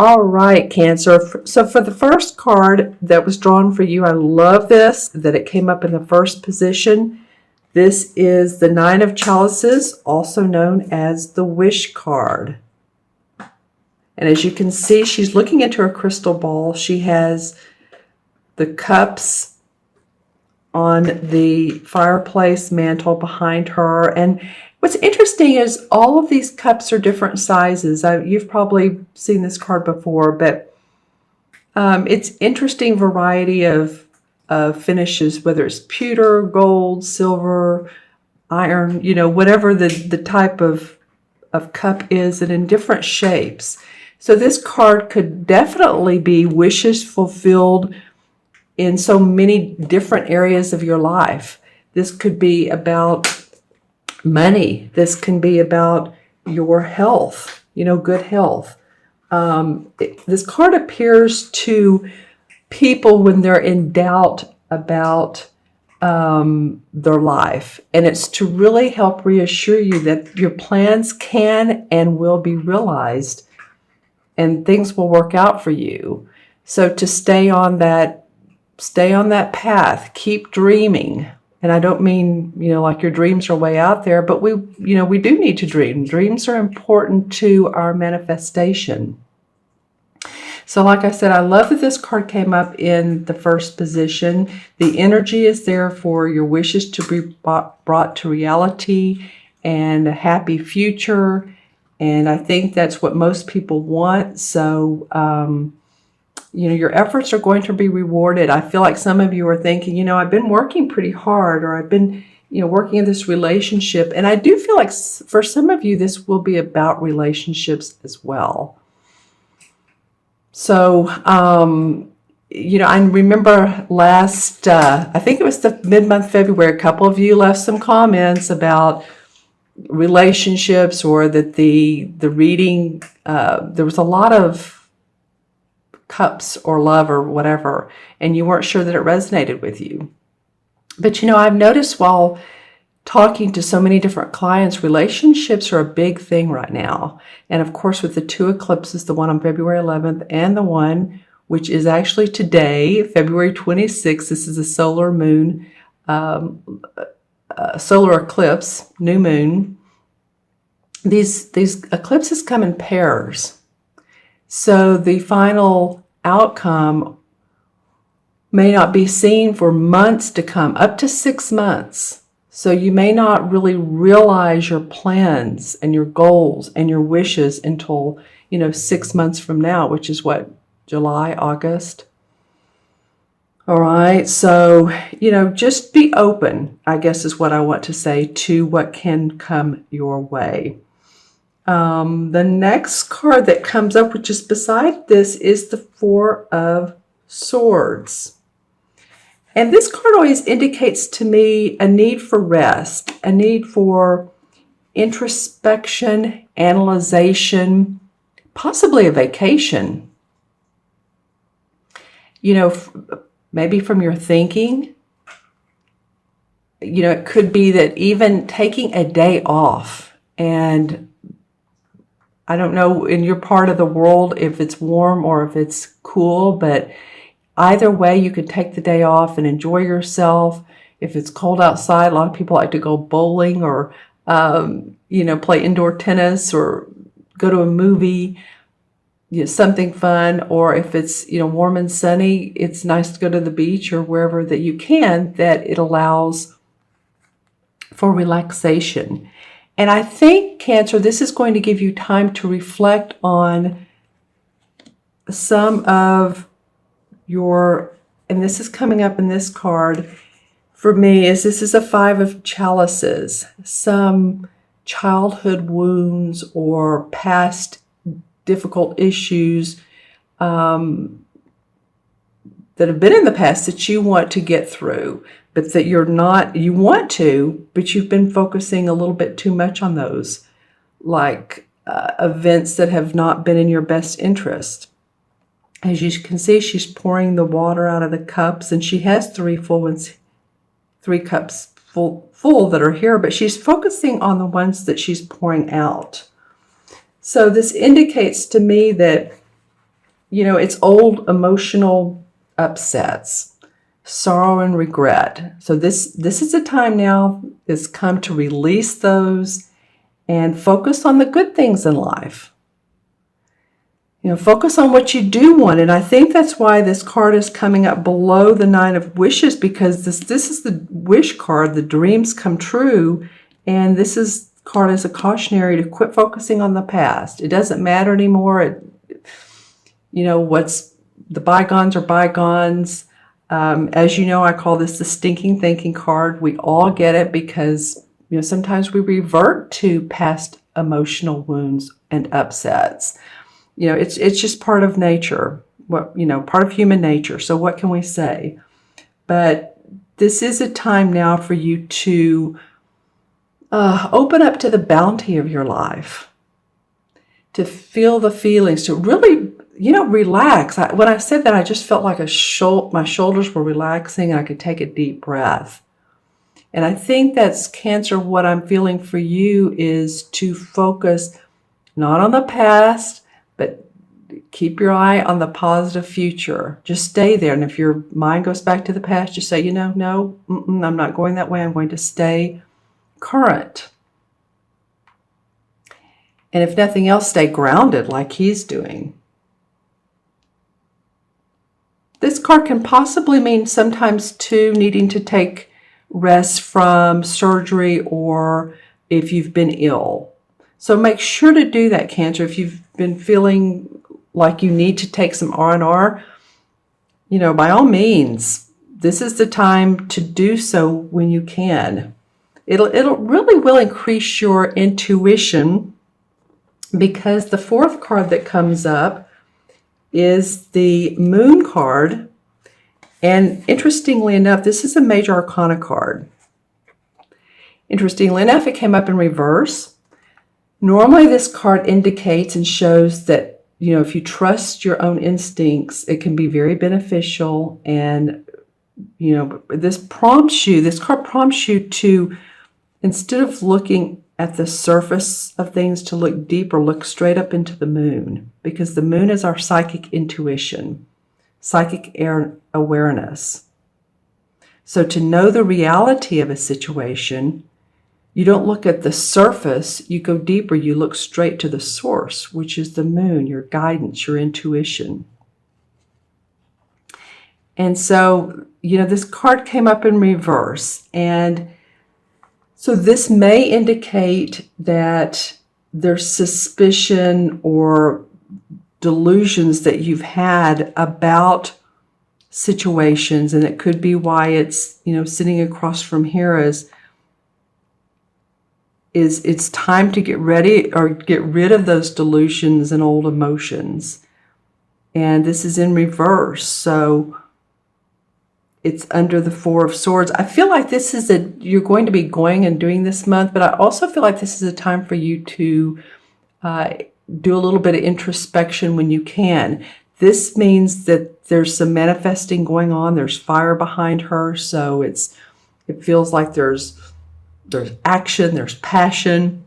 All right, Cancer. So for the first card that was drawn for you, I love this, that it came up in the first position. This is the Nine of Chalices, also known as the Wish card. And as you can see, she's looking into her crystal ball. She has the cups on the fireplace mantle behind her. And what's interesting is all of these cups are different sizes. You've probably seen this card before, but it's interesting variety of finishes, whether it's pewter, gold, silver, iron, whatever the type of cup is, and in different shapes. So this card could definitely be wishes fulfilled in so many different areas of your life. This could be about money. This can be about your health, good health. This card appears to people when they're in doubt about their life. And it's to really help reassure you that your plans can and will be realized and things will work out for you. So to stay on that path, keep dreaming. And I don't mean, like your dreams are way out there, but we do need to dream. Dreams are important to our manifestation. So like I said, I love that this card came up in the first position. The energy is there for your wishes to be brought to reality and a happy future. And I think that's what most people want. So, your efforts are going to be rewarded. I feel like some of you are thinking, I've been working pretty hard, or I've been, working in this relationship. And I do feel like for some of you, this will be about relationships as well. So, I remember last, I think it was the mid-month February, a couple of you left some comments about relationships, or that the reading, there was a lot of cups or love or whatever, and you weren't sure that it resonated with you. But I've noticed while talking to so many different clients, relationships are a big thing right now. And of course, with the two eclipses, the one on February 11th and the one which is actually today, February 26th, this is a solar moon, solar eclipse, new moon. These eclipses come in pairs. So the final outcome may not be seen for months to come, up to 6 months. So you may not really realize your plans and your goals and your wishes until, 6 months from now, which is what, July, August? All right. So, just be open, I guess is what I want to say, to what can come your way. The next card that comes up, which is beside this, is the Four of Swords. And this card always indicates to me a need for rest, a need for introspection, analyzation, possibly a vacation. Maybe from your thinking. It could be that even taking a day off, and I don't know in your part of the world if it's warm or if it's cool, but either way, you could take the day off and enjoy yourself. If it's cold outside, a lot of people like to go bowling or, play indoor tennis or go to a movie, something fun. Or if it's, warm and sunny, it's nice to go to the beach or wherever that you can, that it allows for relaxation. And I think, Cancer, this is going to give you time to reflect on some of your, and this is coming up in this card for me, this is a Five of Chalices, some childhood wounds or past difficult issues that have been in the past that you want to get through, but that you want to, but you've been focusing a little bit too much on those, like events that have not been in your best interest. As you can see, she's pouring the water out of the cups, and she has three cups full that are here, but she's focusing on the ones that she's pouring out. So this indicates to me that it's old emotional upsets, sorrow and regret. So this is a time now is come to release those and focus on the good things in life. Focus on what you do want. And I think that's why this card is coming up below the Nine of Wishes, because this is the wish card, the dreams come true. And this is card is a cautionary to quit focusing on the past. It doesn't matter anymore. What's the bygones are bygones. As you know, I call this the stinking thinking card. We all get it because, sometimes we revert to past emotional wounds and upsets. It's just part of nature, part of human nature. So what can we say? But this is a time now for you to open up to the bounty of your life, to feel the feelings, to really, relax. When I said that, I just felt like my shoulders were relaxing and I could take a deep breath. And I think that's Cancer. What I'm feeling for you is to focus not on the past, but keep your eye on the positive future. Just stay there. And if your mind goes back to the past, just say, no, I'm not going that way. I'm going to stay current. And if nothing else, stay grounded like he's doing. This card can possibly mean sometimes too needing to take rest from surgery or if you've been ill. So make sure to do that, Cancer. If you've been feeling like you need to take some R&R, by all means, this is the time to do so when you can. It'll really will increase your intuition, because the fourth card that comes up is the Moon card. And interestingly enough, this is a Major Arcana card. Interestingly enough, it came up in reverse. Normally, this card indicates and shows that, if you trust your own instincts, it can be very beneficial. And, this card prompts you to, instead of looking at the surface of things, to look deeper, look straight up into the moon, because the moon is our psychic intuition, psychic awareness. So to know the reality of a situation, you don't look at the surface, you go deeper, you look straight to the source, which is the moon, your guidance, your intuition. And so, this card came up in reverse. And so this may indicate that there's suspicion or delusions that you've had about situations. And it could be why it's, sitting across from here is it's time to get ready or get rid of those delusions and old emotions. And this is in reverse. So it's under the Four of Swords. I feel like this is you're going to be going and doing this month, but I also feel like this is a time for you to do a little bit of introspection when you can. This means that there's some manifesting going on. There's fire behind her. So it feels like there's action, there's passion.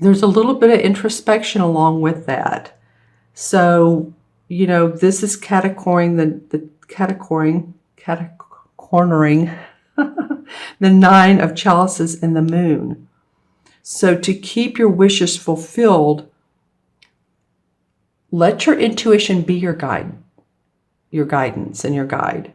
There's a little bit of introspection along with that. So, this is catacorning the Nine of Chalices and the Moon. So to keep your wishes fulfilled, let your intuition be your guide, your guidance and your guide.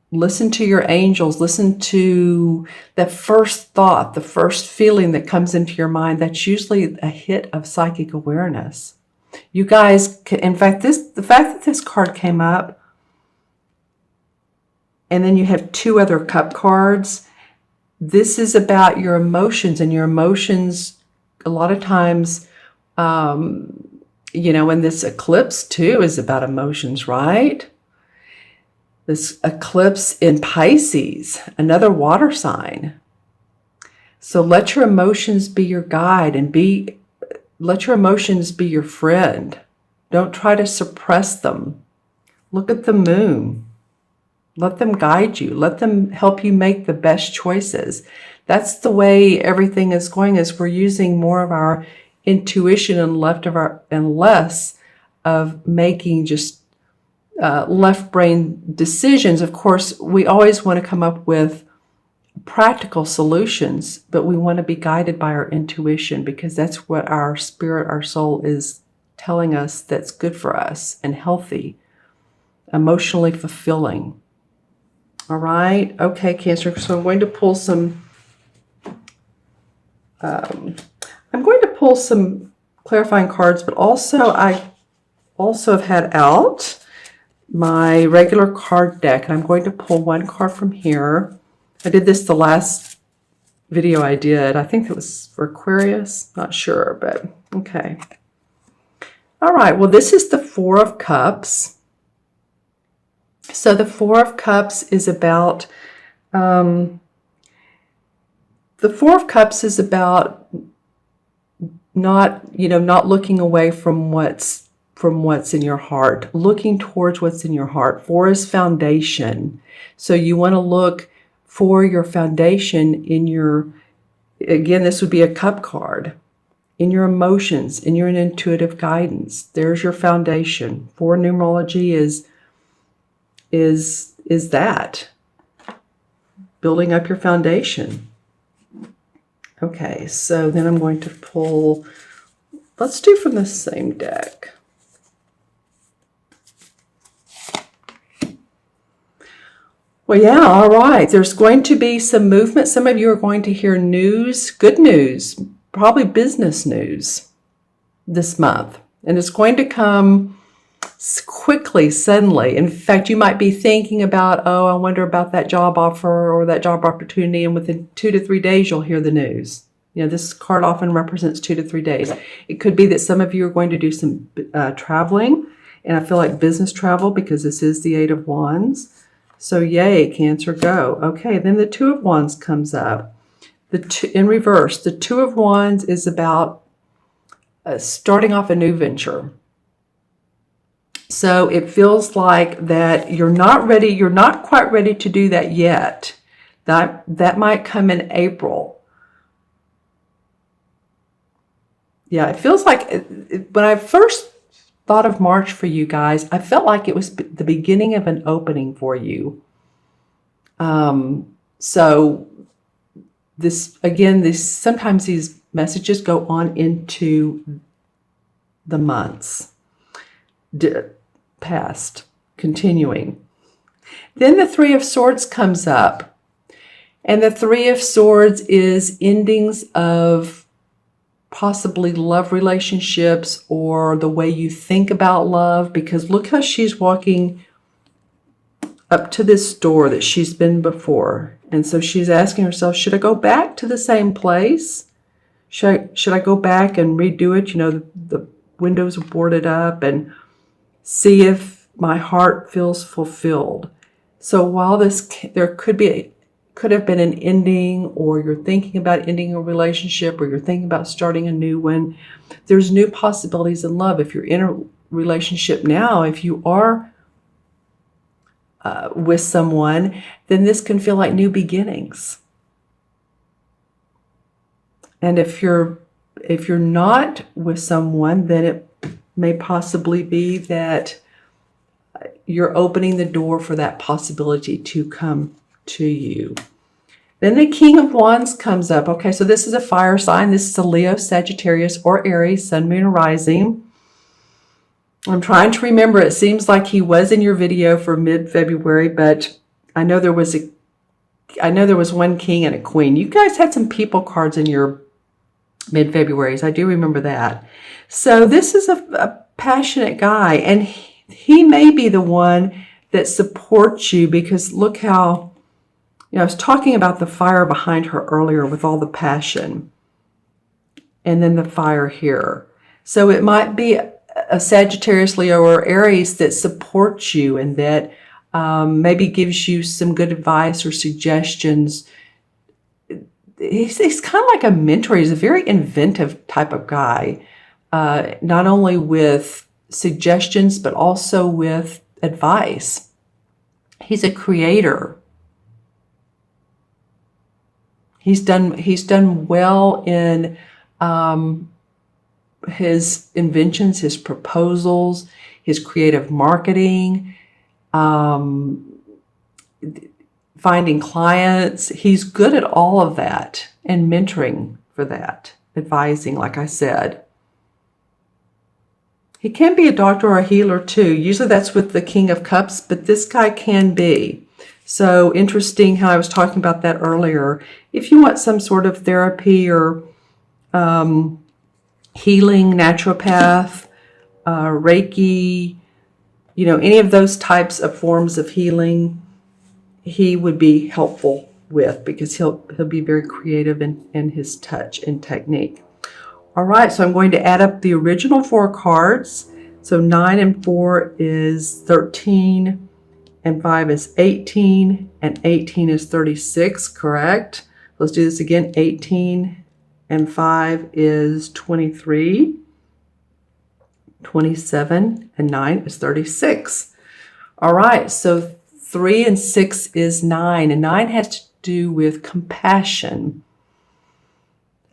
Listen to your angels, listen to that first thought, the first feeling that comes into your mind. That's usually a hit of psychic awareness. You guys can, in fact, the fact that this card came up, and then you have two other cup cards, this is about your emotions, and your emotions a lot of times, and this eclipse too is about emotions, right? This eclipse in Pisces, another water sign. So let your emotions be your guide and let your emotions be your friend. Don't try to suppress them. Look at the moon. Let them guide you. Let them help you make the best choices. That's the way everything is going, is we're using more of our intuition and less of making just left brain decisions. Of course, we always want to come up with practical solutions, but we want to be guided by our intuition, because that's what our spirit, our soul is telling us that's good for us and healthy, emotionally fulfilling. All right. Okay, Cancer. So I'm going to pull some clarifying cards, but also I have had out my regular card deck, and I'm going to pull one card from here. I did this the last video I did. I think it was for Aquarius. Not sure, but okay. All right. Well, this is the Four of Cups. So the Four of Cups is about not looking away from what's in your heart, looking towards what's in your heart. Four is foundation. So you want to look for your foundation in your, again, this would be a cup card, in your emotions, in your intuitive guidance. There's your foundation. Four numerology is that, building up your foundation. Okay, so then I'm going to pull, let's do from the same deck. Well, yeah, all right. There's going to be some movement. Some of you are going to hear news, good news, probably business news this month. And it's going to come quickly, suddenly. In fact, you might be thinking about, I wonder about that job offer or that job opportunity. And within 2 to 3 days, you'll hear the news. This card often represents 2 to 3 days. It could be that some of you are going to do some traveling. And I feel like business travel, because this is the Eight of Wands. So yay, Cancer, go. Okay, then the Two of Wands comes up. In reverse, the Two of Wands is about starting off a new venture. So it feels like that you're not ready, you're not quite ready to do that yet. That might come in April. Yeah, it feels like when I first thought of March for you guys, I felt like it was the beginning of an opening for you. So sometimes these messages go on into the months past, continuing. Then the Three of Swords comes up, and the Three of Swords is endings of possibly love relationships or the way you think about love, because look how she's walking up to this door that she's been before. And so she's asking herself, should I go back to the same place? Should I go back and redo it? The windows are boarded up, and see if my heart feels fulfilled. So while there could have been an ending, or you're thinking about ending a relationship, or you're thinking about starting a new one, there's new possibilities in love. If you're in a relationship now, if you are with someone, then this can feel like new beginnings. And if you're not with someone, then it may possibly be that you're opening the door for that possibility to come to you. Then the King of Wands comes up. Okay, so this is a fire sign. This is a Leo, Sagittarius, or Aries, Sun, Moon, or Rising. I'm trying to remember. It seems like he was in your video for mid-February, but I know there was one king and a queen. You guys had some people cards in your mid-Februarys. I do remember that. So this is a passionate guy, and he may be the one that supports you, because look how, I was talking about the fire behind her earlier with all the passion, and then the fire here. So it might be a Sagittarius, Leo, or Aries that supports you, and that maybe gives you some good advice or suggestions. He's kind of like a mentor. He's a very inventive type of guy, not only with suggestions, but also with advice. He's a creator. He's done well in his inventions, his proposals, his creative marketing, finding clients. He's good at all of that, and mentoring for that, advising, like I said. He can be a doctor or a healer too. Usually that's with the King of Cups, but this guy can be. So interesting how I was talking about that earlier. If you want some sort of therapy or healing, naturopath, Reiki, any of those types of forms of healing, he would be helpful with, because he'll be very creative in his touch and technique. All right, so I'm going to add up the original 4 cards. So 9 and 4 is 13, and 5 is 18, and 18 is 36, correct? Let's do this again. 18 and 5 is 23, 27, and 9 is 36. All right, so 3 and 6 is 9, and 9 has to do with compassion,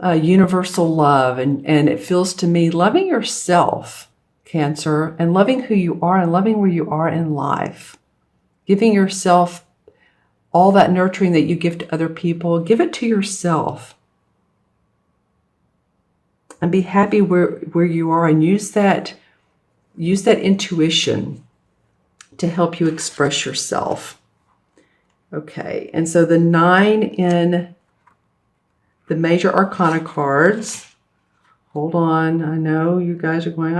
universal love, and it feels to me loving yourself, Cancer, and loving who you are and loving where you are in life. Giving yourself all that nurturing that you give to other people, give it to yourself. And be happy where you are, and use that intuition to help you express yourself. Okay, and so the 9 in the major arcana cards. Hold on, I know you guys are going,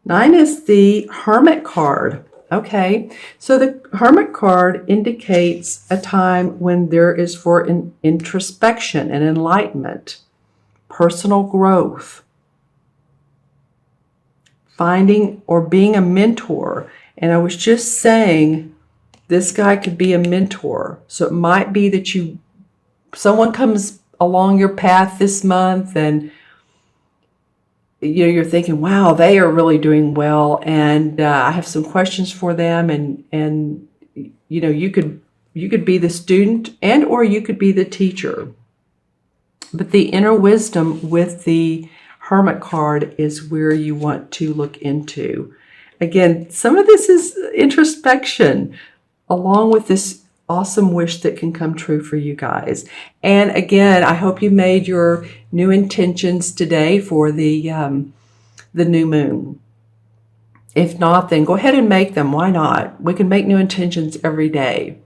9 is the Hermit card. Okay, so the Hermit card indicates a time when there is for an introspection and enlightenment, personal growth, finding or being a mentor. And I was just saying, this guy could be a mentor. So it might be that someone comes along your path this month, and you're thinking, wow, they are really doing well, and I have some questions for them, and you could be the student, and or you could be the teacher. But the inner wisdom with the Hermit card is where you want to look into. Again, some of this is introspection, along with this awesome wish that can come true for you guys. And again, I hope you made your new intentions today for the new moon. If not, then go ahead and make them. Why not? We can make new intentions every day.